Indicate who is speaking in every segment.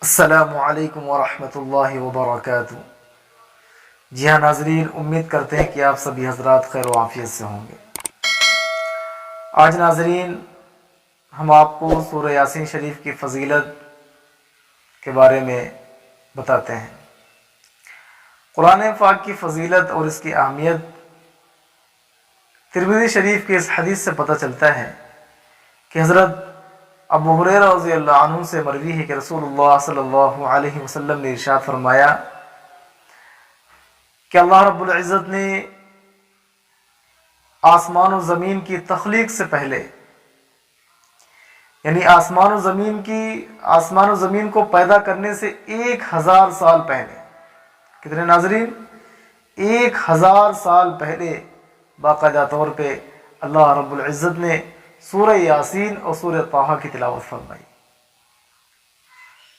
Speaker 1: السلام علیکم ورحمۃ اللہ وبرکاتہ۔ جی ہاں ناظرین، امید کرتے ہیں کہ آپ سبھی حضرات خیر و عافیت سے ہوں گے۔ آج ناظرین ہم آپ کو سورہ یاسین شریف کی فضیلت کے بارے میں بتاتے ہیں۔ قرآن پاک کی فضیلت اور اس کی اہمیت ترمذی شریف کے اس حدیث سے پتہ چلتا ہے کہ حضرت ابو ہریرہ رضی اللہ عنہ سے مروی ہے کہ رسول اللہ صلی اللہ علیہ وسلم نے ارشاد فرمایا کہ اللہ رب العزت نے آسمان و زمین کی تخلیق سے پہلے، یعنی آسمان و زمین کو پیدا کرنے سے 1000 سال پہلے، کتنے ناظرین؟ 1000 سال پہلے باقاعدہ طور پہ اللہ رب العزت نے سورہ یاسین اور سورہ طٰہٰ کی تلاوت فرمائی۔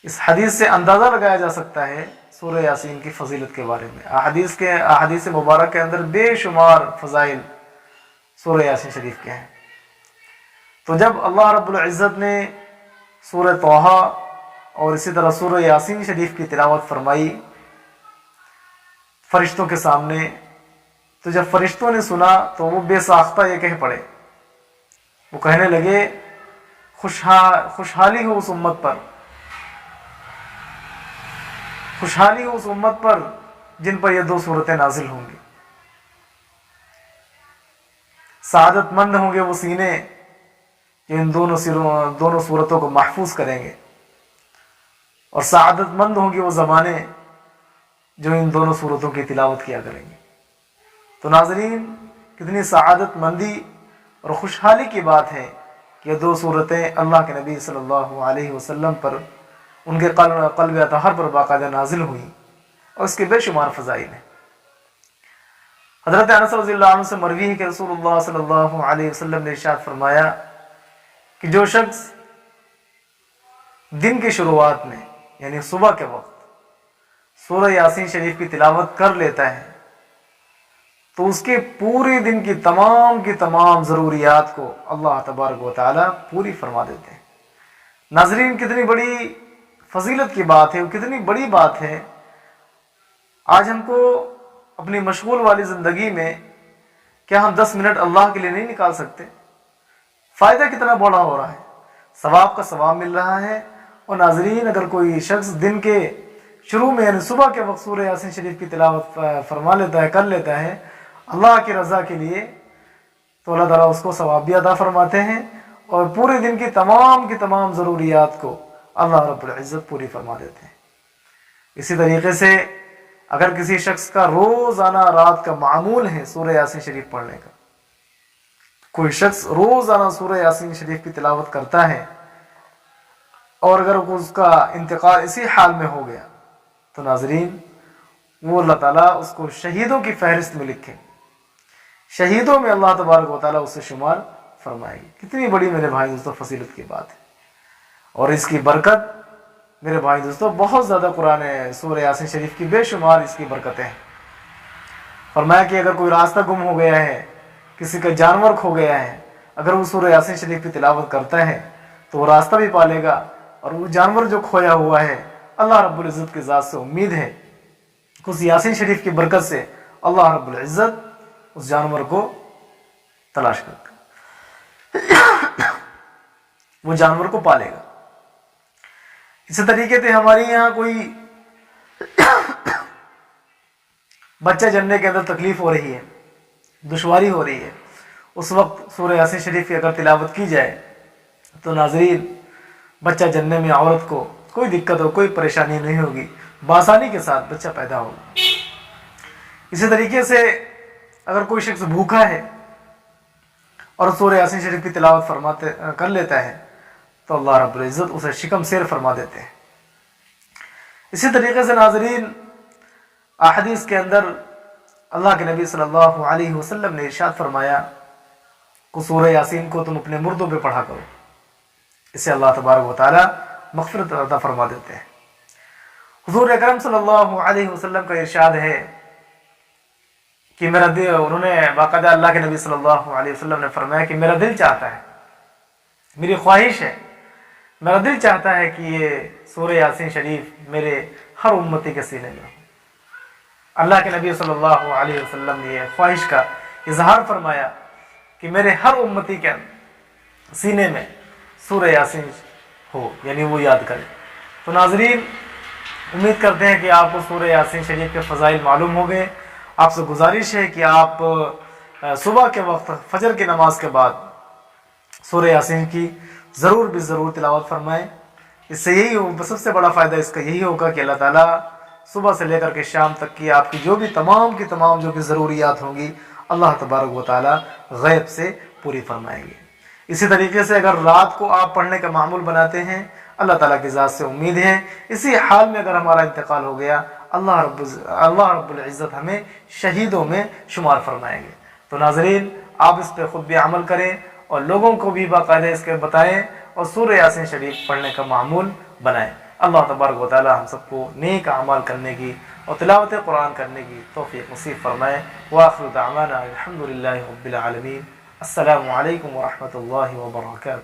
Speaker 1: اس حدیث سے اندازہ لگایا جا سکتا ہے سورہ یاسین کی فضیلت کے بارے میں۔ احادیث مبارک کے اندر بے شمار فضائل سورہ یاسین شریف کے ہیں۔ تو جب اللہ رب العزت نے سورہ طٰہٰ اور اسی طرح سورہ یاسین شریف کی تلاوت فرمائی فرشتوں کے سامنے، تو جب فرشتوں نے سنا تو وہ بے ساختہ یہ کہہ پڑے، وہ کہنے لگے خوشحالی ہو اس امت پر، خوشحالی ہو اس امت پر جن پر یہ 2 سورتیں نازل ہوں گی۔ سعادت مند ہوں گے وہ سینے جو ان دونوں سورتوں کو محفوظ کریں گے، اور سعادت مند ہوں گے وہ زمانے جو ان دونوں سورتوں کی تلاوت کیا کریں گے۔ تو ناظرین، کتنی سعادت مندی اور خوشحالی کی بات ہے کہ یہ 2 سورتیں اللہ کے نبی صلی اللہ علیہ وسلم پر، ان کے قلب اطہر پر باقاعدہ نازل ہوئی، اور اس کے بے شمار فضائل ہیں۔ حضرت انس رضی اللہ عنہ سے مروی ہے کہ رسول اللہ صلی اللہ علیہ وسلم نے ارشاد فرمایا کہ جو شخص دن کی شروعات میں، یعنی صبح کے وقت سورہ یاسین شریف کی تلاوت کر لیتا ہے تو اس کے پورے دن کی تمام ضروریات کو اللہ تبارک و تعالی پوری فرما دیتے ہیں۔ ناظرین، کتنی بڑی فضیلت کی بات ہے، کتنی بڑی بات ہے۔ آج ہم کو اپنی مشغول والی زندگی میں کیا ہم 10 منٹ اللہ کے لیے نہیں نکال سکتے؟ فائدہ کتنا بڑا ہو رہا ہے، ثواب کا ثواب مل رہا ہے۔ اور ناظرین، اگر کوئی شخص دن کے شروع میں یعنی صبح کے وقت سورہ یاسین شریف کی تلاوت فرما لیتا ہے، کر لیتا ہے اللہ کی رضا کے لیے، تو اللہ تعالیٰ اس کو ثواب بھی عطا فرماتے ہیں، اور پورے دن کی تمام ضروریات کو اللہ رب العزت پوری فرما دیتے ہیں۔ اسی طریقے سے اگر کسی شخص کا روزانہ رات کا معمول ہے سورہ یاسین شریف پڑھنے کا، کوئی شخص روزانہ سورہ یاسین شریف کی تلاوت کرتا ہے، اور اگر اس کا انتقال اسی حال میں ہو گیا تو ناظرین، وہ اللہ تعالیٰ اس کو شہیدوں کی فہرست میں لکھے، شہیدوں میں اللہ تبارک و تعالیٰ اسے شمار فرمائے گی۔ کتنی بڑی میرے بھائی دوستو فضیلت کی بات ہے، اور اس کی برکت میرے بھائی دوستو بہت زیادہ قرآن سورہ یاسین شریف کی بے شمار اس کی برکتیں ہیں۔ فرمایا کہ اگر کوئی راستہ گم ہو گیا ہے، کسی کا جانور کھو گیا ہے، اگر وہ سورہ یاسین شریف کی تلاوت کرتا ہے تو وہ راستہ بھی پالے گا، اور وہ جانور جو کھویا ہوا ہے اللہ رب العزت کی ذات سے امید ہے کہ اس یاسین شریف کی برکت سے اللہ رب العزت اس جانور کو تلاش کرتا، وہ جانور کو پالے گا۔ اسی طریقے سے ہمارے یہاں کوئی بچہ جننے کے اندر تکلیف ہو رہی ہے، دشواری ہو رہی ہے، اس وقت سورہ یاسین شریف کی اگر تلاوت کی جائے تو ناظرین، بچہ جننے میں عورت کو کوئی دقت ہو، کوئی پریشانی نہیں ہوگی، بآسانی کے ساتھ بچہ پیدا ہوگا۔ اسی طریقے سے اگر کوئی شخص بھوکا ہے اور سورہ یاسین شریف کی تلاوت کر لیتا ہے تو اللہ رب العزت اسے شکم سیر فرما دیتے ہیں۔ اسی طریقے سے ناظرین، احادیث کے اندر اللہ کے نبی صلی اللہ علیہ وسلم نے ارشاد فرمایا کہ سورہ یاسین کو تم اپنے مردوں پہ پڑھا کرو، اسے اللہ تبارک و تعالی مغفرت عطا فرما دیتے ہیں۔ حضور اکرم صلی اللہ علیہ وسلم کا ارشاد ہے کہ میرا دل، انہوں نے باقاعدہ اللہ کے نبی صلی اللہ علیہ وسلم نے فرمایا کہ میرا دل چاہتا ہے، میری خواہش ہے میرا دل چاہتا ہے کہ یہ سورہ یاسین شریف میرے ہر امتی کے سینے میں ہو۔ اللہ کے نبی صلی اللہ علیہ وسلم نے یہ خواہش کا اظہار فرمایا کہ میرے ہر امتی کے سینے میں سورہ یاسین ہو، یعنی وہ یاد کرے۔ تو ناظرین، امید کرتے ہیں کہ آپ کو سورہ یاسین شریف کے فضائل معلوم ہو گئے۔ آپ سے گزارش ہے کہ آپ صبح کے وقت فجر کی نماز کے بعد سورہ یاسین کی ضرور تلاوت فرمائیں۔ اس سے سب سے بڑا فائدہ اس کا یہی ہوگا کہ اللہ تعالیٰ صبح سے لے کر کے شام تک کی آپ کی جو بھی تمام کی تمام جو بھی ضروریات ہوں گی، اللہ تبارک و تعالیٰ غیب سے پوری فرمائیں گے۔ اسی طریقے سے اگر رات کو آپ پڑھنے کا معمول بناتے ہیں، اللہ تعالیٰ کی ذات سے امید ہے اسی حال میں اگر ہمارا انتقال ہو گیا، اللہ رب العزت ہمیں شہیدوں میں شمار فرمائیں گے۔ تو ناظرین، آپ اس پہ خود بھی عمل کریں اور لوگوں کو بھی باقاعدہ اس کے بتائیں اور سورہ یاسین شریف پڑھنے کا معمول بنائیں۔ اللہ تبارک و تعالی ہم سب کو نیک اعمال کرنے کی اور تلاوت قرآن کرنے کی توفیق نصیب فرمائے۔ وآخر دعوانا الحمدللہ رب العالمین۔ السلام علیکم ورحمۃ اللہ وبرکاتہ۔